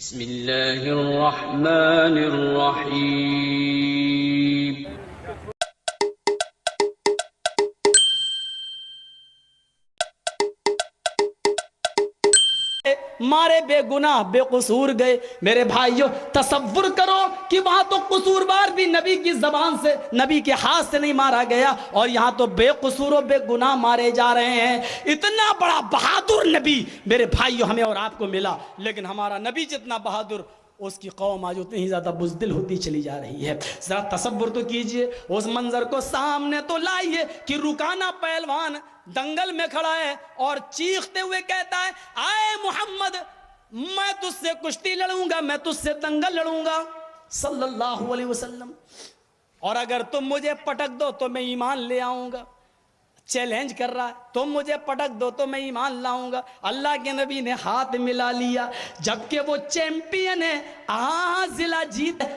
بسم اللہ الرحمن الرحیم۔ مارے بے گناہ بے قصور گئے۔ میرے بھائیوں تصور کرو کہ وہاں تو قصوروار بھی نبی کی زبان سے، نبی کے ہاتھ سے نہیں مارا گیا، اور یہاں تو بے قصور و بے گناہ مارے جا رہے ہیں۔ اتنا بڑا بہادر نبی میرے بھائیوں ہمیں اور آپ کو ملا، لیکن ہمارا نبی جتنا بہادر اس کی قوم آج اتنی ہی زیادہ بزدل ہوتی چلی جا رہی ہے۔ ذرا تصور تو کیجئے، اس منظر کو سامنے تو لائیے کہ رکانہ پہلوان دنگل میں کھڑا ہے اور چیختے ہوئے کہتا ہے، آئے محمد میں تجھ سے کشتی لڑوں گا، میں تجھ سے دنگل لڑوں گا صلی اللہ علیہ وسلم، اور اگر تم مجھے پٹک دو تو میں ایمان لے آؤں گا۔ چیلنج کر رہا ہے، تم مجھے پٹک دو تو میں ایمان لاؤں گا۔ اللہ کے نبی نے ہاتھ ملا لیا، جبکہ وہ چیمپئن ہے۔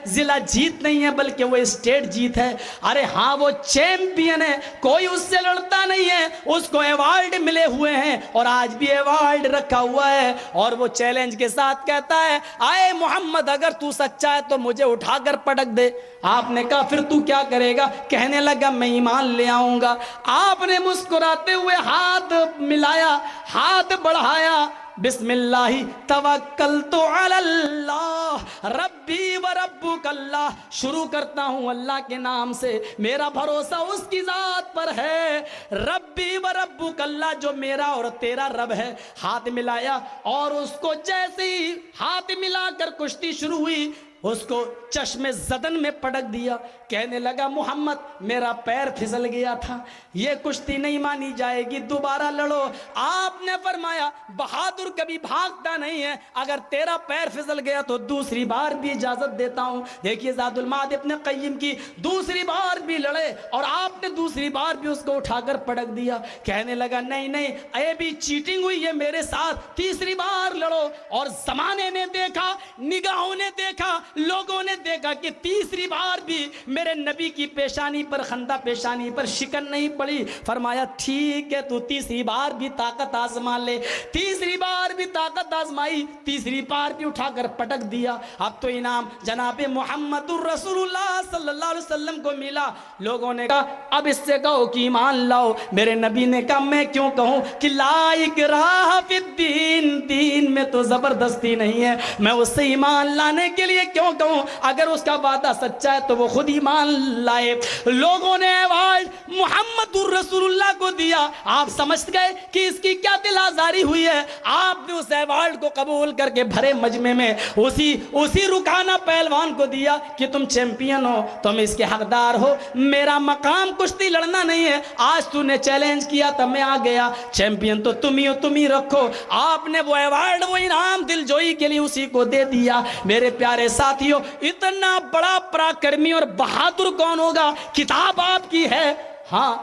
ضلع جیت نہیں ہے بلکہ وہ اسٹیٹ جیت ہے۔ ارے ہاں وہ چیمپئن ہے، کوئی اس سے لڑتا نہیں ہے، اس کو ایوارڈ ملے ہوئے ہیں اور آج بھی ایوارڈ رکھا ہوا ہے، اور وہ چیلنج کے ساتھ کہتا ہے، آئے محمد اگر تو سچا ہے تو مجھے اٹھا کر پٹک دے۔ آپ نے کہا پھر تو کیا کرے گا؟ کہنے لگا میں ایمان لے آؤں گا۔ آپ نے مسکراتے ہوئے ہاتھ ملایا، ہاتھ بڑھایا، بسم اللہ توکلت علی اللہ ربی و ربک اللہ، شروع کرتا ہوں اللہ کے نام سے، میرا بھروسہ اس کی ذات پر ہے، ربی و ربک اللہ جو میرا اور تیرا رب ہے۔ ہاتھ ملایا اور اس کو جیسے ہی ہاتھ ملا کر کشتی شروع ہوئی، اس کو چشم زدن میں پٹک دیا۔ کہنے لگا محمد میرا پیر پھسل گیا تھا، یہ کشتی نہیں مانی جائے گی، دوبارہ لڑو۔ آپ نے فرمایا بہادر کبھی بھاگتا نہیں ہے، اگر تیرا پیر پھسل گیا تو دوسری بار بھی اجازت دیتا ہوں۔ دیکھیے زاد المعاد ابن قیم کی، دوسری بار بھی لڑے اور آپ نے دوسری بار بھی اس کو اٹھا کر پٹک دیا۔ کہنے لگا نہیں نہیں اے بھی چیٹنگ ہوئی ہے میرے ساتھ، تیسری بار لڑو۔ اور زمانے نے دیکھا، نگاہوں نے دیکھا، لوگوں نے دیکھا کہ تیسری بار بھی میرے نبی کی پیشانی پر، خندہ پیشانی پر شکن نہیں پڑی۔ فرمایا ٹھیک ہے تو تیسری بار بھی طاقت آزما لے۔ تیسری بار بھی طاقت آزمائی، تیسری بار بھی اٹھا کر پٹک دیا۔ اب تو انعام جناب محمد الرسول اللہ صلی اللہ علیہ وسلم کو ملا۔ لوگوں نے کہا اب اس سے کہو کہ ایمان لاؤ۔ میرے نبی نے کہا میں کیوں کہوں کہ لا اکراہ فی الدین، دین میں تو زبردستی نہیں ہے، میں اس سے ایمان لانے کے لیے کیوں کہوں؟ اگر اس کا وعدہ سچا ہے تو وہ خود ایمان لائے۔ لوگوں نے ایوارڈ محمد الرسول اللہ کو دیا۔ آپ سمجھ گئے کہ اس کی کیا دل آزاری ہوئی ہے۔ آپ نے اس ایوارڈ کو قبول کر کے بھرے مجمع میں اسی رکانہ پہلوان کو دیا کہ تم چیمپئن ہو، تم اس کے حقدار ہو، میرا مقام کشتی لڑنا نہیں ہے، آج تو نے چیلنج کیا تھا میں آ گیا، چیمپئن تو تم ہی رکھو۔ آپ نے وہ ایوارڈ، وہ انعام دل جوئی کے لیے اسی کو دے دیا۔ میرے پیارے ساتھیوں اتنا بڑا پراکرمی اور بہادر کون ہوگا؟ کتاب آپ کی ہے، ہاں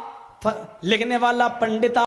لکھنے والا پنڈت